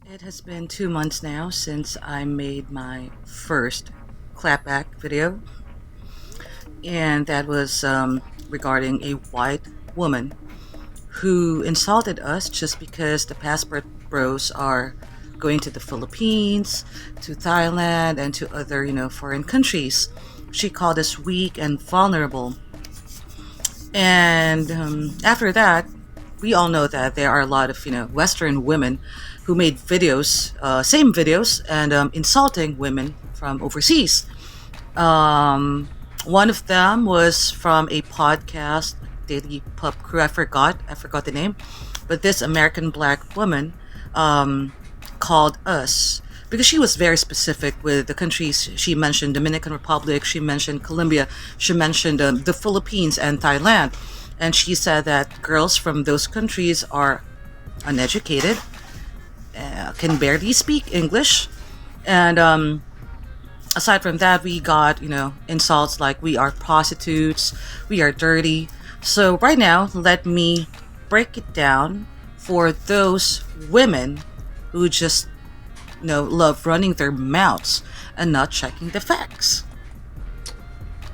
It has been 2 months now since I made my first clapback video, and that was regarding a white woman who insulted us just because the passport bros are going to the Philippines, to Thailand, and to other, foreign countries. She called us weak and vulnerable. And after that, we all know that there are a lot of, Western women who made videos, same videos, and insulting women from overseas. Um, One of them was from a podcast, Daily Pub Crew. I forgot the name, but this American black woman called us because she was very specific with the countries she mentioned: Dominican Republic, she mentioned Colombia, she mentioned the Philippines and Thailand, and she said that girls from those countries are uneducated, can barely speak English, and aside from that, we got, insults like we are prostitutes, we are dirty. So right now, let me break it down for those women who just, love running their mouths and not checking the facts.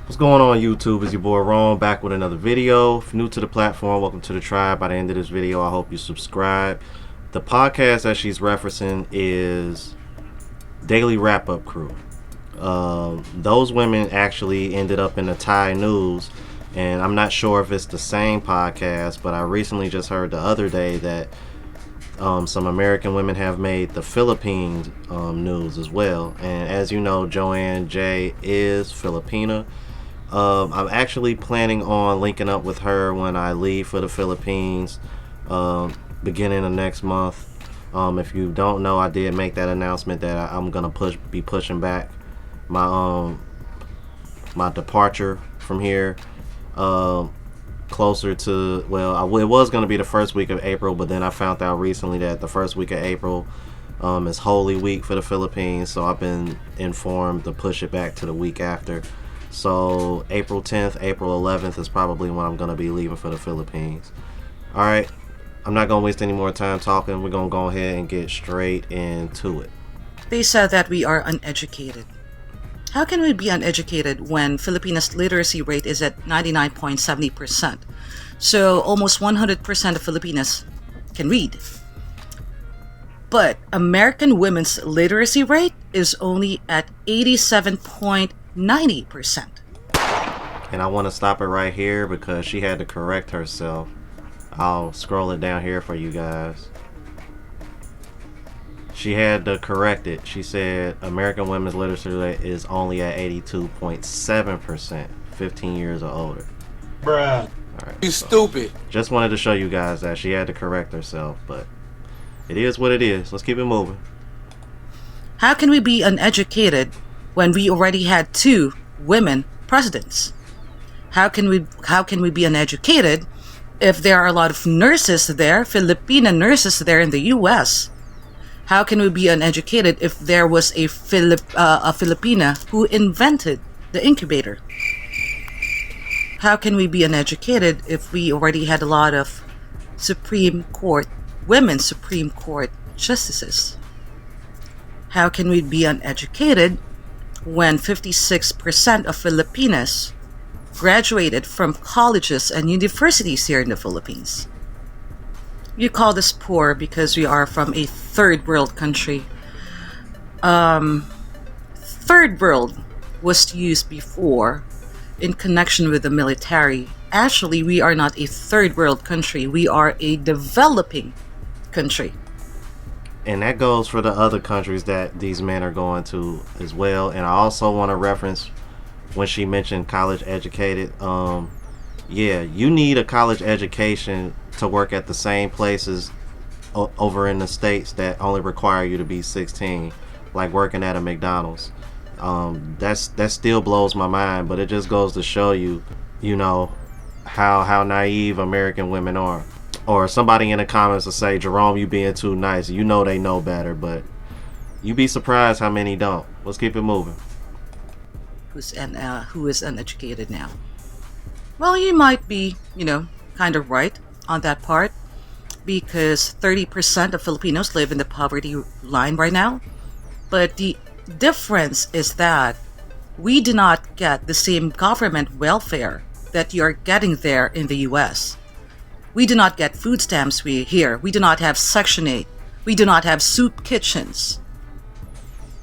What's going on, YouTube? It's your boy Ron back with another video. If you're new to the platform, welcome to the tribe. By the end of this video, I hope you subscribe. The podcast that she's referencing is Daily Wrap-Up Crew. Those women actually ended up in the Thai news, and I'm not sure if it's the same podcast, but I recently just heard the other day that some American women have made the Philippines news as well. And as you know, Joanne J is Filipina. I'm actually planning on linking up with her when I leave for the Philippines beginning of next month. If you don't know, I did make that announcement that I'm gonna be pushing back my my departure from here closer to, it was going to be the first week of April, but then I found out recently that the first week of April is Holy Week for the Philippines, so I've been informed to push it back to the week after. So April 10th, April 11th is probably when I'm going to be leaving for the Philippines. Alright, I'm not going to waste any more time talking. We're going to go ahead and get straight into it. They said that we are uneducated. How can we be uneducated when Filipinas' literacy rate is at 99.70%? So almost 100% of Filipinas can read. But American women's literacy rate is only at 87.90%. And I want to stop it right here because she had to correct herself. I'll scroll it down here for you guys. She had to correct it. She said American women's literacy rate is only at 82.7%, 15 years or older. Bruh. Alright, You stupid. just wanted to show you guys that she had to correct herself, but it is what it is. Let's keep it moving. How can we be uneducated when we already had 2 women presidents? How can we be uneducated if there are a lot of nurses there, Filipina nurses there in the US? How can we be uneducated if there was a Filipina who invented the incubator? How can we be uneducated if we already had a lot of women Supreme Court justices? How can we be uneducated when 56% of Filipinas graduated from colleges and universities here in the Philippines? You call us poor because we are from a third world country. Third world was used before in connection with the military. Actually, we are not a third world country. We are a developing country. And that goes for the other countries that these men are going to as well. And I also want to reference when she mentioned college educated. Yeah, you need a college education to work at the same places over in the States that only require you to be 16, like working at a McDonald's. That still blows my mind, but it just goes to show you, how naive American women are. Or somebody in the comments will say, Jerome, you being too nice. You know they know better, but you be surprised how many don't. Let's keep it moving. Who is uneducated now? Well, you might be, kind of right on that part. because 30% of Filipinos live in the poverty line right now. But the difference is that we do not get the same government welfare that you're getting there in the US. We do not get food stamps here. We do not have Section 8. We do not have soup kitchens.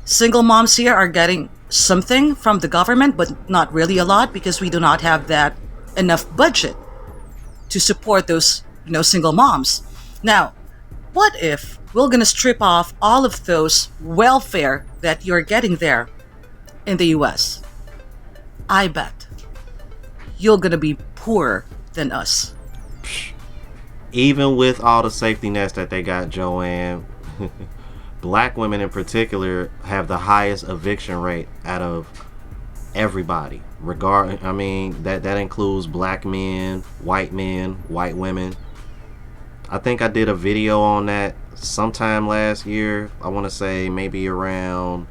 Single moms here are getting something from the government, but not really a lot because we do not have that enough budget to support those, single moms. Now, what if we're going to strip off all of those welfare that you're getting there in the US? I bet you're going to be poorer than us. Even with all the safety nets that they got, Joanne, black women in particular have the highest eviction rate out of everybody. That includes black men, white women. I think I did a video on that sometime last year. I want to say maybe around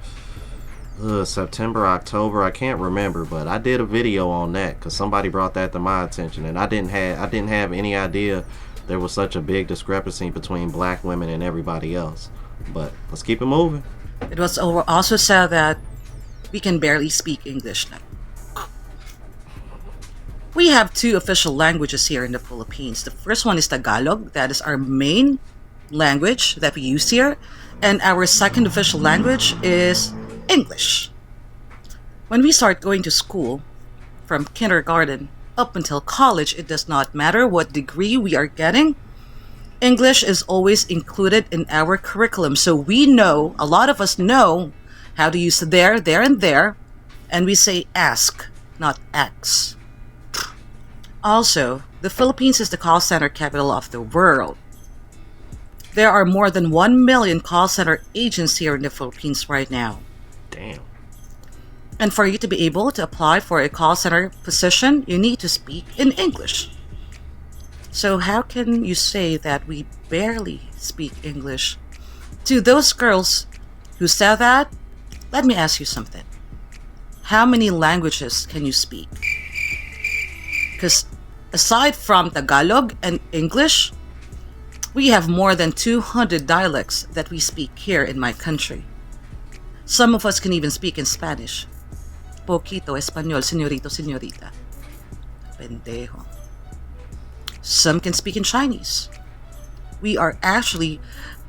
September, October. I can't remember, but I did a video on that because somebody brought that to my attention, and I didn't have any idea there was such a big discrepancy between black women and everybody else. But let's keep it moving. It was also said that we can barely speak English now. We have two official languages here in the Philippines. The first one is Tagalog. That is our main language that we use here. And our second official language is English. When we start going to school, from kindergarten up until college, it does not matter what degree we are getting. English is always included in our curriculum. So we know, a lot of us know how to use there, and there. And we say ask, not X. Also, the Philippines is the call center capital of the world. There are more than 1 million call center agents here in the Philippines right now. Damn. And for you to be able to apply for a call center position, you need to speak in English. So how can you say that we barely speak English? To those girls who say that, let me ask you something. How many languages can you speak? Because aside from Tagalog and English, we have more than 200 dialects that we speak here in my country. Some of us can even speak in Spanish. Poquito Español, señorito, señorita. Pendejo. Some can speak in Chinese. We are actually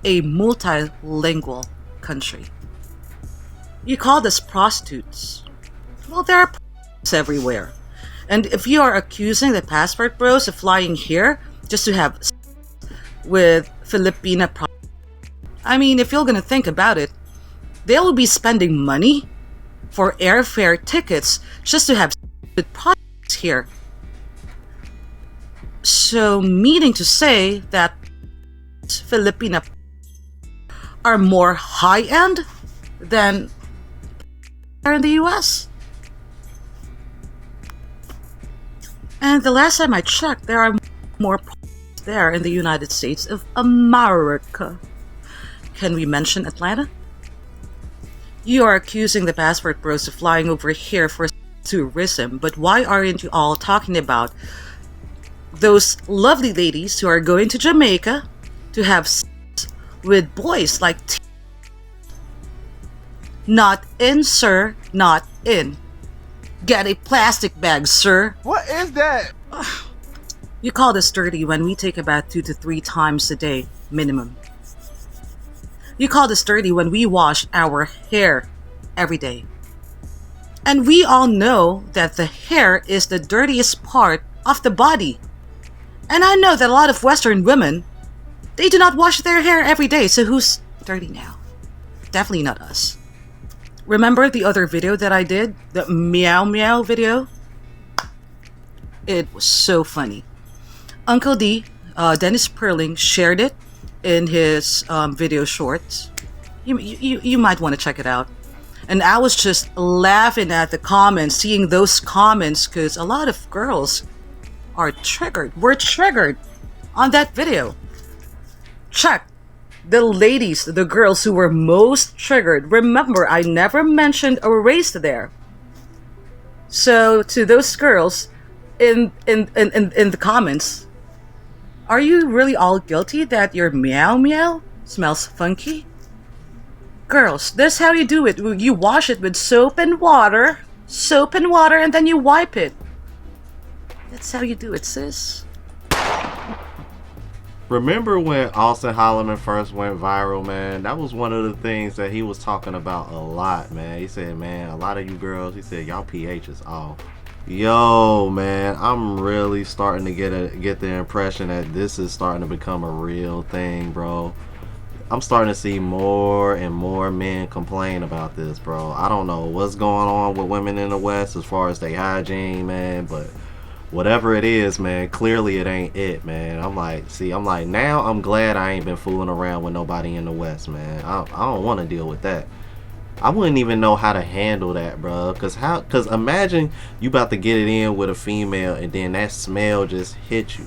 a multilingual country. You call us prostitutes. Well, there are prostitutes everywhere. And if you are accusing the passport bros of flying here just to have sex with Filipina prostitutes, if you're gonna think about it, they will be spending money for airfare tickets just to have sex with prostitutes here. So, meaning to say that Filipina are more high-end than in the US. And the last time I checked, there are more there in the United States of America. Can we mention Atlanta? You are accusing the passport bros of flying over here for tourism, but why aren't you all talking about those lovely ladies who are going to Jamaica to have sex with boys like Not in, sir. Not in. Get a plastic bag, sir. What is that? You call this dirty when we take a bath 2 to 3 times a day, minimum. You call this dirty when we wash our hair every day. And we all know that the hair is the dirtiest part of the body. And I know that a lot of Western women, they do not wash their hair every day, so who's dirty now? Definitely not us. Remember the other video that I did? The meow meow video? It was so funny. Uncle D, Dennis Perling, shared it in his video shorts. You might want to check it out. And I was just laughing at the comments, seeing those comments, because a lot of girls are triggered. Were triggered on that video. Check the ladies, the girls who were most triggered. Remember, I never mentioned a race there. So to those girls in the comments, Are you really all guilty that your meow meow smells funky? Girls, this is how you do it. You wash it with soap and water, and then you wipe it. That's how you do it, sis. Remember when Austin Holloman first went viral, man? That was one of the things that he was talking about a lot, man. He said, man, a lot of you girls, he said, y'all pH is off. Yo, man, I'm really starting to get the impression that this is starting to become a real thing, bro. I'm starting to see more and more men complain about this, bro. I don't know what's going on with women in the West as far as their hygiene, man, but whatever it is, man, clearly it ain't it, man. I'm like, now I'm glad I ain't been fooling around with nobody in the West, man. I don't want to deal with that. I wouldn't even know how to handle that, bro. Cause imagine you about to get it in with a female and then that smell just hit you.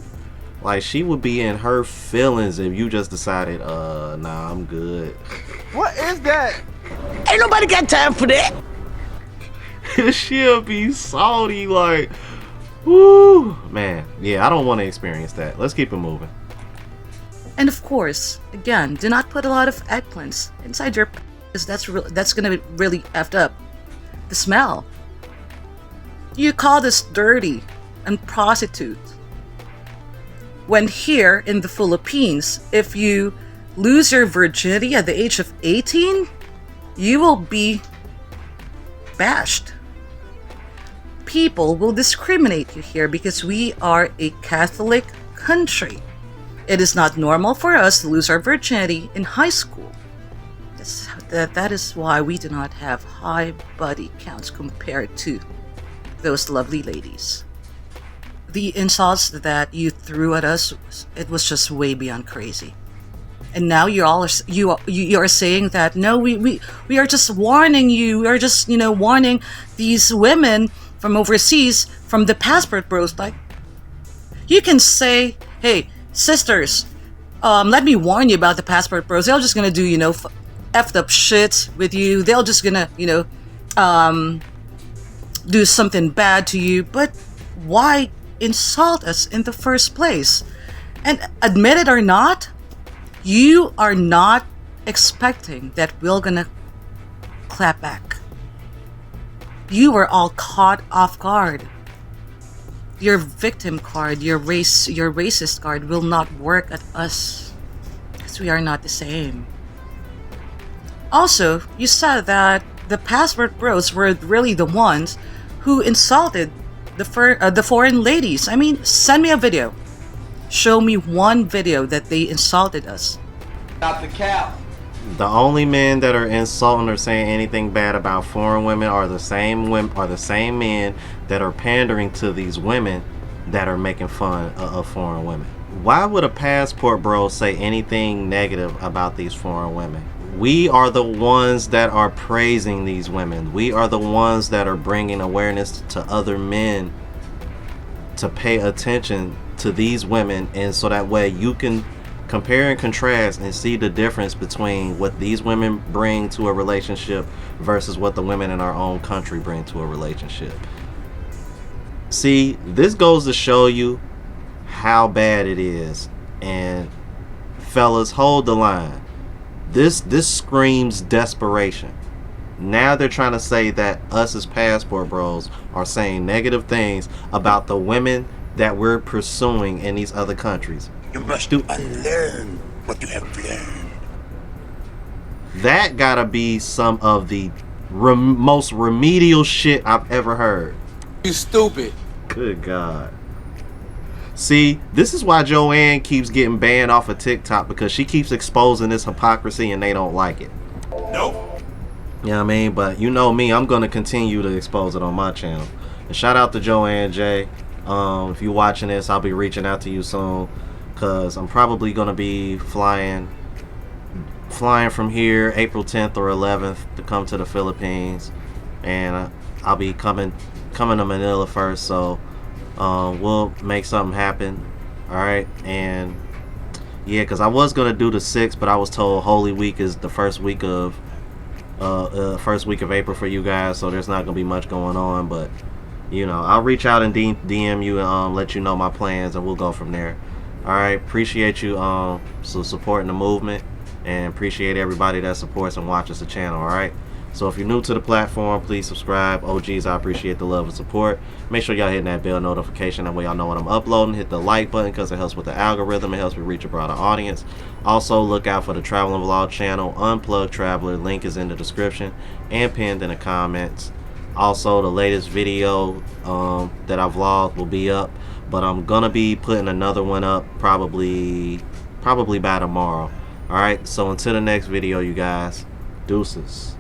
Like, she would be in her feelings if you just decided, nah, I'm good. What is that? Ain't nobody got time for that. She'll be salty, like, woo, man. Yeah, I don't want to experience that. Let's keep it moving. And of course, again, do not put a lot of eggplants inside your because that's gonna be really effed up. The smell. You call this dirty and prostitute. When here in the Philippines, if you lose your virginity at the age of 18, you will be bashed. People will discriminate you here because we are a Catholic country. It is not normal for us to lose our virginity in high school. That is why we do not have high body counts compared to those lovely ladies. The insults that you threw at us, it was just way beyond crazy. And now you are saying that no, we are just warning you. We are just warning these women from overseas, from the passport bros. Like, you can say, hey sisters, let me warn you about the passport bros. They're just gonna do effed up shit with you. They're just gonna do something bad to you. But why insult us in the first place? And admit it or not, you are not expecting that we're gonna clap back. You were all caught off guard. Your victim card, your racist card will not work at us because we are not the same. Also, you said that the passport bros were really the ones who insulted the foreign ladies. I mean, send me a video. Show me one video that they insulted us. Not the cap. The only men that are insulting or saying anything bad about foreign women are the same men that are pandering to these women that are making fun of foreign women. Why would a passport bro say anything negative about these foreign women? We are the ones that are praising these women. We are the ones that are bringing awareness to other men to pay attention to these women, and so that way you can compare and contrast and see the difference between what these women bring to a relationship versus what the women in our own country bring to a relationship. See, this goes to show you how bad it is. And fellas, hold the line. This screams desperation. Now they're trying to say that us as passport bros are saying negative things about the women that we're pursuing in these other countries. You must unlearn what you have learned. That gotta be some of the most remedial shit I've ever heard. You stupid. Good God. See, this is why Joanne keeps getting banned off of TikTok, because she keeps exposing this hypocrisy and they don't like it. Nope. You know what I mean? But you know me, I'm going to continue to expose it on my channel. And shout out to Joanne J. If you're watching this, I'll be reaching out to you soon, because I'm probably going to be flying from here April 10th or 11th to come to the Philippines. And I'll be coming to Manila first, so we'll make something happen. Alright, and yeah, because I was gonna do the 6th, but I was told Holy Week is the first week of April for you guys, so there's not gonna be much going on. But I'll reach out and DM you and let you know my plans, and we'll go from there. Alright, appreciate you so supporting the movement, and appreciate everybody that supports and watches the channel. Alright, so if you're new to the platform, please subscribe. OGs, I appreciate the love and support. Make sure y'all hitting that bell notification, that way y'all know when I'm uploading. Hit the like button because it helps with the algorithm. It helps me reach a broader audience. Also, look out for the travel and vlog channel, Unplugged Traveler. Link is in the description and pinned in the comments. Also, the latest video that I vlogged will be up, but I'm gonna be putting another one up probably by tomorrow. Alright, so until the next video, you guys, deuces.